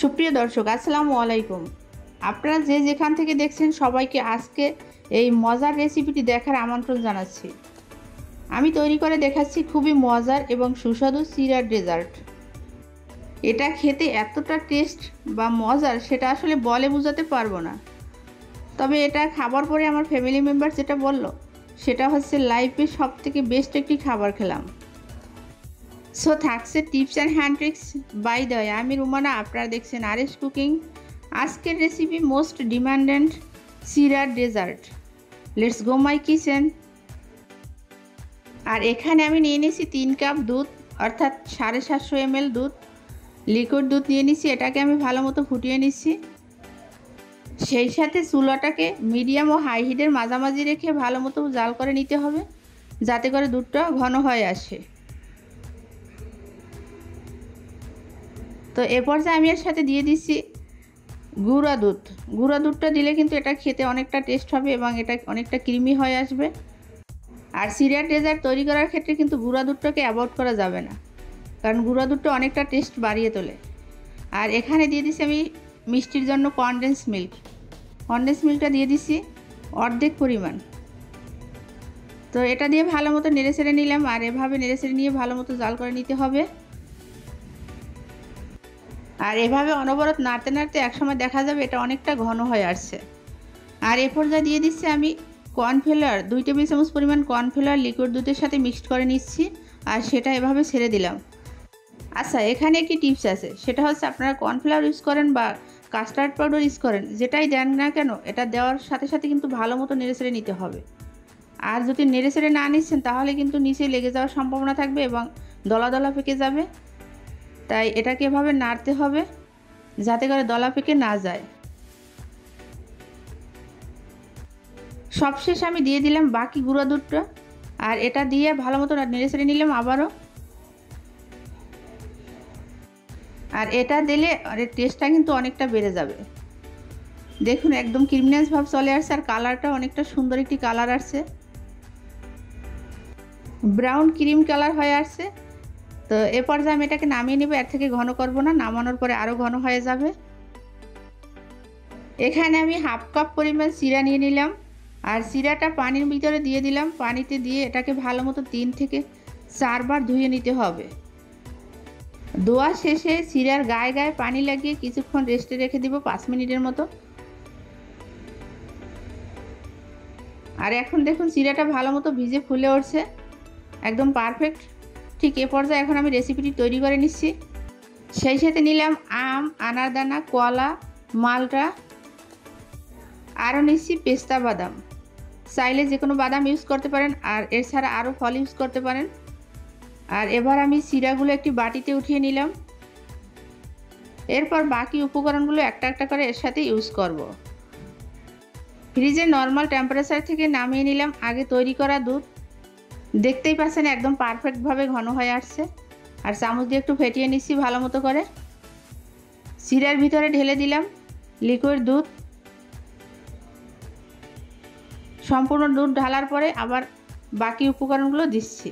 সুপ্রিয় দর্শক, আসসালামু আলাইকুম। আপনারা যে যেখান থেকে দেখছেন সবাইকে আজকে এই মজার রেসিপিটি দেখার আমন্ত্রণ জানাচ্ছি। আমি তৈরি করে দেখাচ্ছি খুবই মজার এবং সুস্বাদু সিরার ডেজার্ট। এটা খেতে এতটা টেস্ট বা মজার সেটা আসলে বলে বোঝাতে পারবো না। তবে এটা খাবার পরে আমার ফ্যামিলি মেম্বার যেটা বলল সেটা হচ্ছে লাইফে সবথেকে বেস্ট একটি খাবার খেলাম। সো থাকছে tips and hand tricks by the way. আমি রুমানা, আপনারা দেখছেন আরএস কুকিং। আজকের রেসিপি মোস্ট ডিমান্ডেড সিরার dessert. Let's go my kitchen. আর এখানে আমি নিয়ে নিয়েছি 3 কাপ দুধ, অর্থাৎ 750 ml দুধ, লিকুইড দুধ নিয়ে নিচ্ছি। এটাকে আমি ভালো মতো ফুটিয়ে নিচ্ছি। সেই সাথে চুলাটাকে মিডিয়াম ও হাই হিটের মাঝামাঝি রেখে ভালো মতো জাল করে নিতে হবে, যাতে করে দুধটা ঘন হয়ে আসে। তো এ পর্যায়ে আমি এর সাথে দিয়ে দিচ্ছি গুঁড়া দুধ। গুঁড়া দুধটা দিলে কিন্তু এটা খেতে অনেকটা টেস্ট হবে এবং এটা অনেকটা ক্রিমি হয়ে আসবে। আর সিরিয়াল ডেজার্ট তৈরি করার ক্ষেত্রে কিন্তু গুঁড়া দুধটাকে অ্যাভয়েড করা যাবে না, কারণ গুঁড়া দুধটা অনেকটা টেস্ট বাড়িয়ে তোলে। আর এখানে দিয়ে দিচ্ছি আমি মিষ্টির জন্য কনডেন্স মিল্ক। কনডেন্স মিল্কটা দিয়ে দিচ্ছি অর্ধেক পরিমাণ। তো এটা দিয়ে ভালো মতো নেড়ে ছেড়ে নিলাম। আর এভাবে নেড়ে ছেড়ে নিয়ে ভালো মতো জাল করে নিতে হবে। আর এভাবে অনবরত নাড়তে নাড়তে একসময় দেখা যাবে এটা অনেকটা ঘন হয়ে আসছে। আর এ পর্যায়ে দিয়ে দিচ্ছি আমি কর্নফ্লাওয়ার, 2 টেবিল চামচ পরিমাণ কর্নফ্লাওয়ার লিকুইড দুধের সাথে মিক্সড করে নিচ্ছি। আর সেটা এভাবে ছেড়ে দিলাম। আচ্ছা, এখানে একটি টিপস আছে, সেটা হচ্ছে আপনারা কর্নফ্লাওয়ার ইউজ করেন বা কাস্টার্ড পাউডার ইউজ করেন, যেটাই দেন না কেন এটা দেওয়ার সাথে সাথে কিন্তু ভালো মতো নেড়ে ছেড়ে নিতে হবে। আর যদি নেড়ে ছেড়ে না নিচ্ছেন তাহলে কিন্তু নিচে লেগে যাওয়ার সম্ভাবনা থাকবে এবং দলা দলা পেকে যাবে। তাই এটাকে এভাবে নাড়তে হবে যাতে করে দলা পেকে না যায়। সবশেষ আমি দিয়ে দিলাম বাকি গুঁড়া দুধটা। আর এটা দিয়ে ভালো মতো নেড়ে ছেড়ে নিলাম আবারও। আর এটা দিলে টেস্টটা কিন্তু অনেকটা বেড়ে যাবে। দেখুন একদম ক্রিমিনাস ভাব চলে আসছে আর কালারটা অনেকটা সুন্দর একটি কালার আসছে, ব্রাউন ক্রিম কালার হয়ে আসছে। তো এ পর্যায়ে আমি এটাকে নামিয়ে নেব, এর থেকে ঘন করব না, নামানোর পরে আরও ঘন হয়ে যাবে। এখানে আমি হাফ কাপ পরিমাণ সিরা নিয়ে নিলাম। আর সিরাটা পানির ভিতরে দিয়ে দিলাম। পানিতে দিয়ে এটাকে ভালো মতো 3 থেকে 4 বার ধুয়ে নিতে হবে। ধোয়া শেষে সিরার গায়ে গায়ে পানি লাগিয়ে কিছুক্ষণ রেস্টে রেখে দিব, 5 মিনিটের মতো। আর এখন দেখুন সিরাটা ভালো মতো ভিজে ফুলে উঠছে, একদম পারফেক্ট। ঠিক এ পর্যায়ে এখন আমি রেসিপিটি তৈরি করে নিচ্ছি। সেই সাথে নিলাম আম, আনারদানা, কলা, মালটা, আরও নিচ্ছি পেস্তা বাদাম। চাইলে যে কোনো বাদাম ইউজ করতে পারেন, আর এর ছাড়া আরও ফল ইউজ করতে পারেন। আর এবার আমি সিরাগুলো একটি বাটিতে উঠিয়ে নিলাম। এরপর বাকি উপকরণগুলো একটা একটা করে এর সাথে ইউজ করব। ফ্রিজে নর্মাল টেম্পারেচার থেকে নামিয়ে নিলাম আগে তৈরি করা দুধ। দেখতেই পাচ্ছেন একদম পারফেক্টভাবে ঘন হয়ে আসছে। আর চামচ দিয়ে একটু ফেটিয়ে নিচ্ছি ভালো মতো করে। সিরার ভিতরে ঢেলে দিলাম লিকুইড দুধ। সম্পূর্ণ দুধ ঢালার পরে আবার বাকি উপকরণগুলো দিচ্ছি।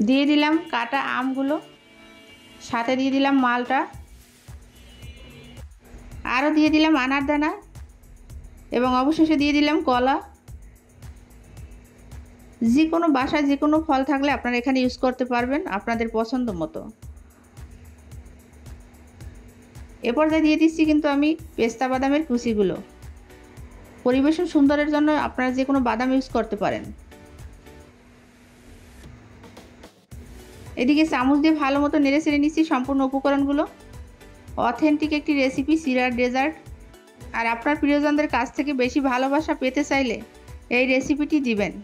দিয়ে দিলাম কাটা আমগুলো, সাথে দিয়ে দিলাম মালটা, আরও দিয়ে দিলাম আনারদানা এবং অবশেষে দিয়ে দিলাম কলা। যে কোনো বাসায় যে কোনো ফল থাকলে আপনারা এখানে ইউজ করতে পারবেন আপনাদের পছন্দ মতো। এ পর্যায়ে দিয়ে দিচ্ছি কিন্তু আমি পেস্তা বাদামের কুচিগুলো। পরিবেশন সুন্দরের জন্য আপনারা যে কোনো বাদাম ইউজ করতে পারেন। এদিকে চামচ দিয়ে ভালো মতো নেড়ে ছেড়ে নিচ্ছি সম্পূর্ণ উপকরণগুলো। অথেন্টিক একটি রেসিপি সিরার ডেজার্ট। আর আপনার প্রিয়জনদের কাছ থেকে বেশি ভালোবাসা পেতে চাইলে এই রেসিপিটি দিবেন।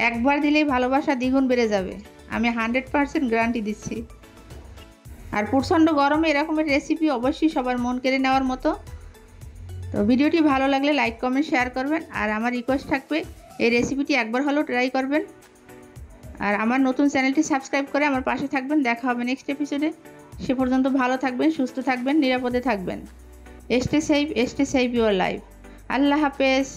একবার দিলেই ভালোবাসা দ্বিগুণ বেড়ে যাবে, আমি 100% গ্যারান্টি দিচ্ছি। আর প্রচণ্ড গরমে এরকমের রেসিপি অবশ্যই সবার মন কেড়ে নেওয়ার মতো। তো ভিডিওটি ভালো লাগলে লাইক কমেন্ট শেয়ার করবেন। আর আমার রিকোয়েস্ট থাকবে এই রেসিপিটি একবার হলেও ট্রাই করবেন। আর আমার নতুন চ্যানেলটি সাবস্ক্রাইব করে আমার পাশে থাকবেন। দেখা হবে নেক্সট এপিসোডে। সে পর্যন্ত ভালো থাকবেন, সুস্থ থাকবেন, নিরাপদে থাকবেন। Stay safe your life. Allah হাফেজ।